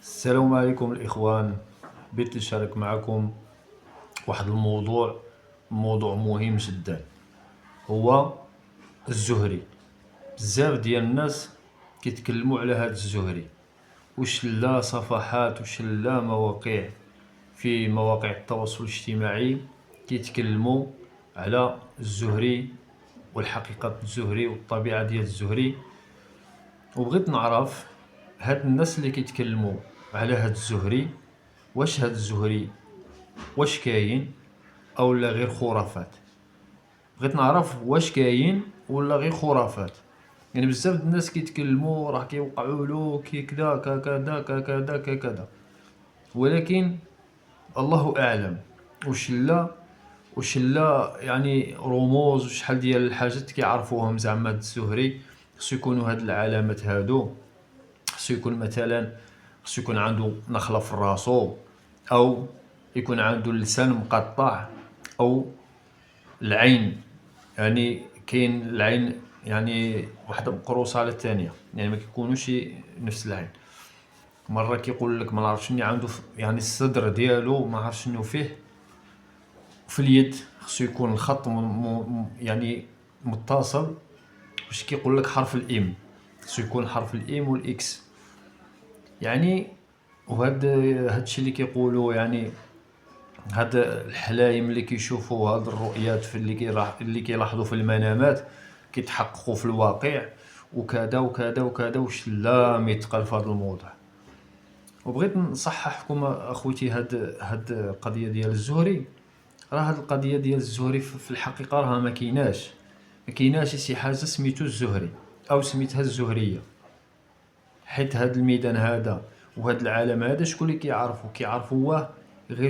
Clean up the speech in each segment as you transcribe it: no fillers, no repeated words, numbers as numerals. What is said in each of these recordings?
السلام عليكم الإخوان. بغيت نشارك معكم واحد موضوع مهم جدا، هو الزهري. بزاف ديال الناس كيتكلموا على هذا الزهري، وشلا صفحات وشلا مواقع في مواقع التواصل الاجتماعي كيتكلموا على الزهري والحقيقة الزهري والطبيعة ديال الزهري. وبغيت نعرف هاد الناس اللي كيتكلموا على هاد الزهري، واش هاد الزهري واش كاين اولا غير خرافات. بغيت نعرف واش كاين ولا غير خرافات. يعني بزاف د الناس كيتكلموا راه كيوقعوا له كي كذا كذا كذا كذا، ولكن الله اعلم وش لا يعني رموز وشحال ديال الحاجات كيعرفوهم زعما هاد الزهري. خصو يكونوا هاد العلامات هادو، خصو يكون مثلا خصو يكون عنده نخلة في راسو، او يكون عنده اللسان مقطع، او العين يعني كاين العين يعني واحدة مقروصة على الثانية، يعني ما كيكونوش نفس العين. مرة كيقول لك ما نعرف شنو عنده يعني الصدر ديالو ما عرف شنو فيه. في اليد خصو يكون الخط يعني متصل، باش كيقول لك حرف الام خصو يكون حرف الام والاكس يعني. هادشي اللي كيقولوا يعني هاد الحلايم اللي كيشوفوا هاد الرؤيات في اللي كيلاحظوا في المنامات كيتحققوا في الواقع، وكذا وكذا وكذا وش لا ميتقال في هذا الموضوع. وبغيت نصححكم اخوتي، هاد القضيه ديال الزهري، راه هاد القضيه ديال الزهري في الحقيقه راه ما كايناش شي حاجه سميتو الزهري او سميتها الزهريه. حيت هاد الميدان هذا وهاد العالم هذا شكون اللي كيعرفوه؟ غير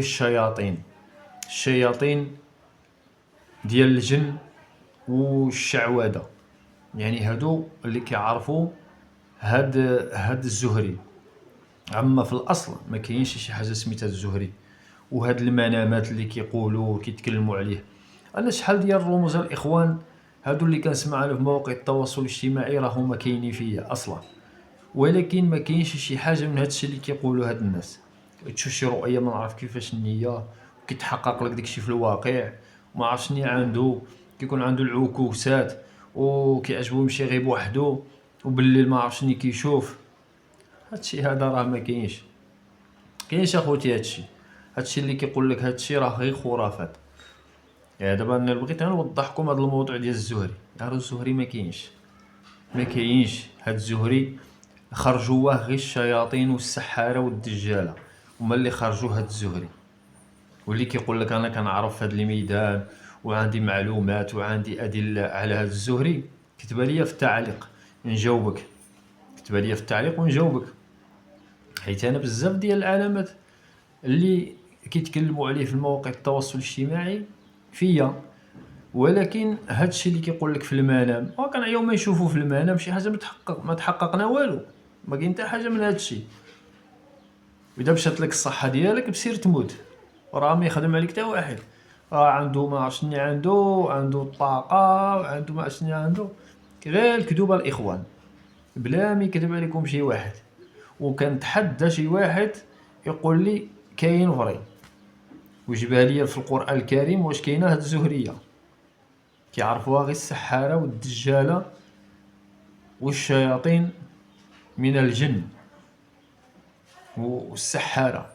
الشياطين ديال الجن والشعوذه، يعني هادو اللي كيعرفوا هاد الزهري. اما في الاصل ما كاينش شي حاجه سميتها الزهري. وهاد المنامات اللي كيقولوا كيتكلموا عليه، انا شحال ديال الرموز الاخوان هادو اللي كنسمع على في مواقع التواصل الاجتماعي راهما كاينين فيا اصلا، ولكن ما كاينش شي حاجه من هادشي اللي كيقولوا هاد الناس. تشوف شي رؤيه ما نعرف كيفاش النيه وكيتحقق لك داكشي في الواقع، ما عرف شنو عنده، كيكون عنده العكوسات وكيعجبو يمشي غير بوحدو، وبالليل ما عرف شنو كيشوف. هادشي هذا راه ما كاينش اخوتي. هادشي اللي كيقول لك هادشي راه غير خرافات. يعني دابا انا بغيت نوضحكم هذا الموضوع ديال الزهري. راه الزهري ما كاينش هاد الزهري خرجوه غير الشياطين والسحاره والدجاله، هما اللي خرجوا هاد الزهري. واللي كيقول لك انا كنعرف هاد الميدان وعندي معلومات وعندي ادله على هاد الزهري، كتب لي في التعليق نجاوبك. كتب لي في التعليق ونجاوبك، حيت انا بزاف ديال العلامات اللي كيتكلموا عليه في المواقع التواصل الاجتماعي فيا، ولكن هادشي اللي كيقول لك في المنام كنعياو ما نشوفو في المنام شي حاجه ما تحققنا والو. ما كاين حتى حاجه من هادشي. واذا مشات لك الصحه ديالك بسير تموت، راه ما يخدم عليك حتى واحد. عنده ما عرف شنو عنده الطاقه وعنده ما عرف شنو عنده. غير الكذوبه الاخوان، بلا ما يكذب عليكم شي واحد. وكنتحدى شي واحد يقول لي كاين فري ويجيبها لي في القران الكريم واش كاينه هاد الزهريه. كيعرفوها غير السحاره والدجاله والشياطين من الجن والسحاره.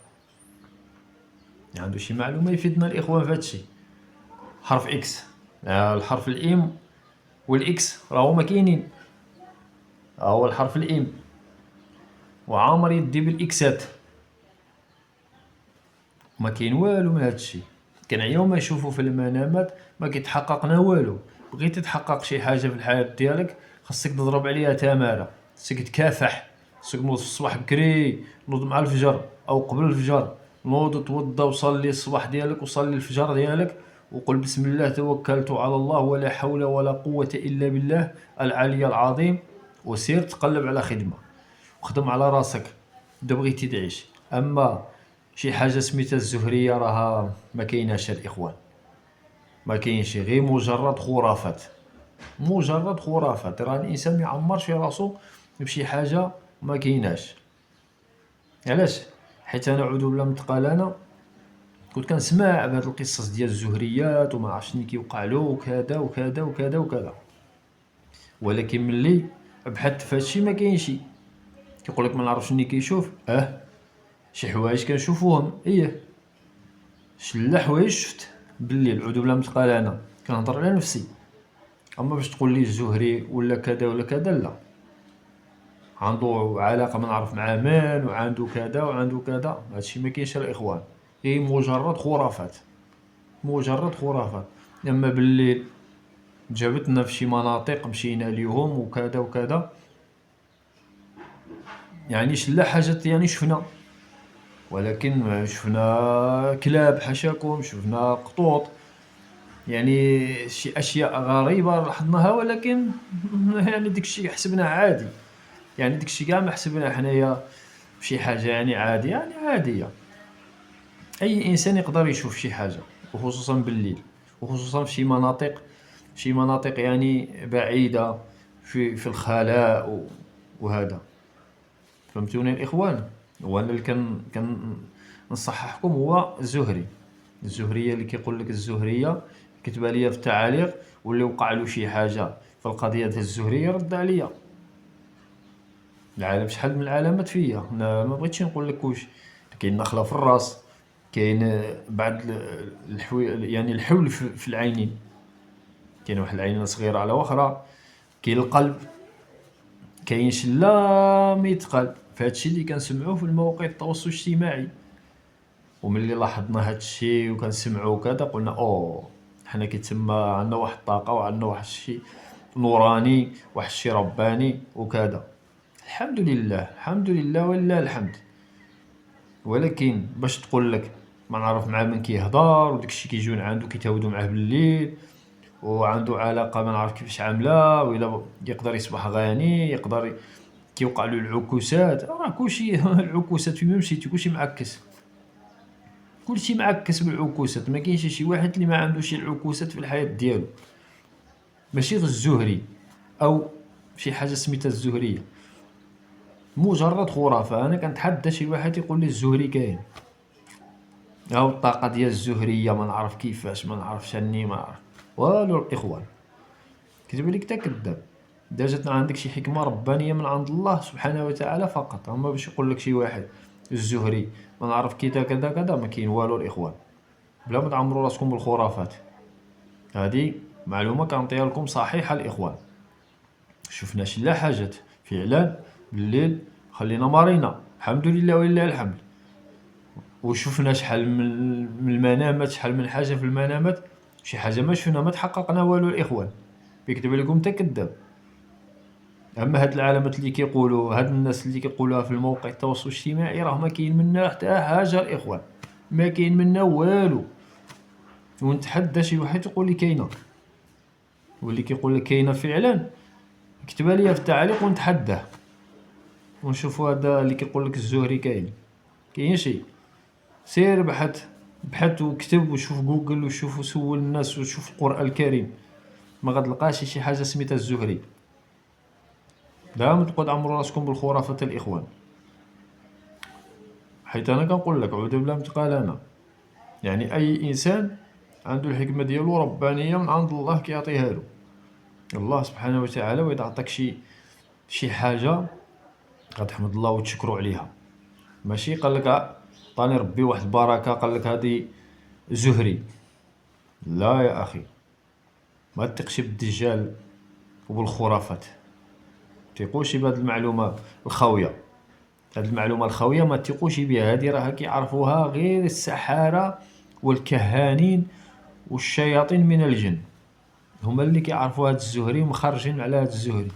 يعني عنده شي معلومه يفيدنا الاخوان في هادشي. حرف اكس، الحرف الام والاكس راهما كاينين. هو الحرف الام وعامر يدي بالاكسات. ما كاين والو من هادشي. كنعياو ما نشوفو في المنامات ما كيتحققنا والو. بغيتي تحقق شي حاجه في الحياه ديالك خاصك تضرب عليها تماره، خاصك تكافح، خاصك تنوض في الصباح بكري، نوض مع الفجر او قبل الفجر، نوض توضى وصلي الصباح ديالك وصلي الفجر ديالك، وقل بسم الله توكلت على الله ولا حول ولا قوه الا بالله العلي العظيم. وسير تقلب على خدمه وخدم على راسك اذا بغيتي تعيش. اما شي حاجه سميتها الزهريه راها ما كايناش الاخوان. ما كاينش، غير مجرد خرافات. راه الانسان ما يعمرش في راسو بشي حاجه ما كايناش. علاش؟ حيت انا اعوذ بالله من الثقل، انا كنت كنسمع بهاد القصص ديال الزهريات وما عرفتش شنو كيوقع له وكذا وكذا وكذا وكذا، ولكن ملي بحثت في هادشي ما كاينش. كيقول لك ما نعرف شنو كيشوف، شي حوايج كنشوفوهم، شلا حوايج شفت بالليل، اعوذ بالله من الثقل، انا كنهضر على نفسي. اما باش تقول لي الزهري ولا كذا ولا كذا، لا، عنده علاقه ما نعرف مع مان وعنده كذا وعنده كذا، هادشي ما كاينش الاخوان، هي مجرد خرافات، مجرد خرافات. اما بالليل جابتنا في شي مناطق مشينا ليهم وكذا وكذا، يعني شلا حاجات يعني شفنا، ولكن ما شفنا كلاب حاشاكم، شفنا قطوط، يعني شي اشياء غريبه لاحظناها، ولكن يعني داكشي حسبناه عادي، يعني داكشي كاع ما حسبناه حنايا شي حاجه يعني عاديه، يعني عاديه. اي انسان يقدر يشوف شي حاجه، وخصوصا بالليل، وخصوصا في شي مناطق يعني بعيده، في الخلاء وهذا. فهمتوني الاخوان؟ هو انا اللي كان نصححكم هو الزهري، الزهريه اللي كيقول لك الزهريه كتب ليا في التعاليق، واللي وقع له شي حاجه في القضيه ديال الزهريه رد عليا. العالم شحال من العلامات فيا، انا ما بغيتش نقول لك واش كاين نخله في الراس، كاين بعض يعني الحول في العينين، كاين واحد العينه صغيره على اخرى، كاين القلب، كاين شلا ميتقال في هادشي اللي كنسمعوه في المواقع التواصل الاجتماعي. وملي لاحظنا هادشي وكنسمعو كذا، قلنا حنا كيتسمى عندنا واحد الطاقه وعندنا واحد الشيء نوراني، واحد الشيء رباني وكذا. الحمد لله، الحمد لله ولله الحمد. ولكن باش تقول لك ما نعرف مع من كيهضر وداكشي كيجيو عنده كيتهودوا معاه بالليل، وعنده علاقه ما نعرف كيفاش عامله، ولا يقدر يصبح غني، يقدر كيوقع له العكوسات، راه كلشي العكوسات فين ما مشيتي كلشي معكس، كلشي معكس بالعكوسات، ما كاينش شي واحد اللي ما عندوش العكوسات في الحياه ديالو. ماشي غير الزهري او شي حاجه سميتها الزهريه، مجرد خرافه. انا كنتحدى شي واحد يقول لي الزهري كاين، هاو الطاقه ديال الزهريه ما نعرف كيفاش، ما نعرف شني، ما نعرف والو الاخوان، كتب لك تا كذاب. جاتنا عندك شي حكمه ربانيه من عند الله سبحانه وتعالى فقط. اما باش يقول لك شي واحد الزهري ما نعرف كذا كذا كذا، ما كاين والو الاخوان، بلا ما تعمروا راسكم بالخرافات. هذه معلومه كنعطيها لكم صحيحه الاخوان، شفناش لا حاجات فعلا بالليل، خلينا مارينا الحمد لله ولله الحمد. وشفنا شحال من المنامات، شحال من حاجه في المنامات، شي حاجه ما شفنا ما تحققنا والو الاخوان، بيكتب لكم تا كذاب. اما هاد العلامات اللي كيقولوا هاد الناس اللي كيقولوها في الموقع التواصل الاجتماعي، راه ما كاين منها حتى حاجه الاخوان، ما كاين منها والو. ونتحدى شي واحد يقول لي كاينه، واللي كيقول لك كاينه فعلا يكتبها لي في التعليق ونتحداه، ونشوفوا هذا اللي كيقول لك الزهري كاين شي. سير بحث وكتب وشوف جوجل وشوف وسول الناس وشوف القرآن الكريم، ما غتلقاش شي حاجه سميتها الزهري. لا ما تقعد عمرو راسكم بالخرافات الاخوان، حيت انا كنقول لك عوذ بالله من الثقل، انا يعني اي انسان عنده الحكمه ديالو ربانيه من عند الله كيعطيها له الله سبحانه وتعالى. واذا عطاك شي حاجه غتحمد الله وتشكروا عليها، ماشي قال لك عطاني ربي واحد البركه قال لك هذه زهري. لا يا اخي، ما تثقش بالدجال وبالخرافات، تيقوش بهاد المعلومه الخاويه. هاد المعلومه الخاويه ما تثقوش بها، هادي راه كيعرفوها غير السحاره والكهانين والشياطين من الجن، هما اللي كيعرفوا هاد الزهري ومخرجين على هاد الزهري.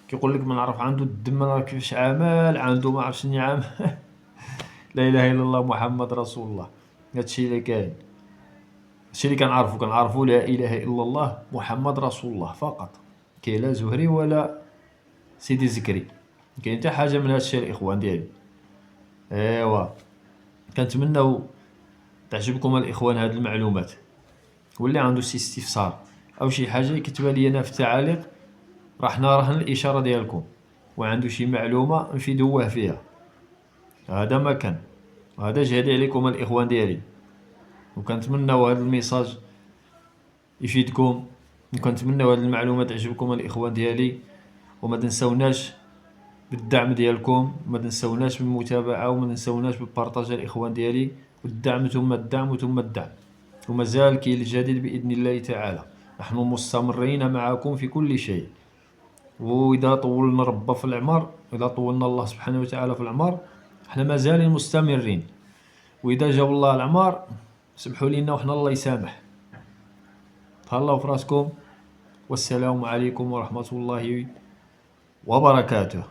كيقول لك ما نعرف عنده الدم ما نعرف كيفاش عمل، عنده ما عرف شنو عمل لا اله الا الله محمد رسول الله. هادشي اللي كاين، هادشي اللي كنعرفو لا اله الا الله محمد رسول الله فقط. كاين لا زهري ولا سيدي زكري، كاين حتى حاجه من هادشي الاخوان ديالي. ايوا، كنتمناو تعجبكم الاخوان هاد المعلومات، واللي عنده شي استفسار او شي حاجه يكتبها لي انا في التعاليق، راح نراهن الاشاره ديالكم، وعنده شي معلومه نفيدوه فيها. هذا ما كان. هذا جهدي عليكم الإخوان ديالي، وكنتمناو هذا الميساج يفيدكم، وكنتمناو هذه المعلومة تعجبكم الإخوان ديالي. وما تنساوناش بالدعم ديالكم، ما تنساوناش بالمتابعة، وما تنساوناش بالبارطاج الإخوان ديالي، والدعم ثم الدعم ثم الدعم. ومازال كاين الجديد بإذن الله تعالى، نحن مستمرين معكم في كل شيء. وإذا طولنا ربا في العمر، إذا طولنا الله سبحانه وتعالى في العمر، احنا مازالين مستمرين. وإذا جاب الله العمر سمحوا لينا وحنا الله يسامح. تهلاو في راسكم، والسلام عليكم ورحمة الله وبركاته.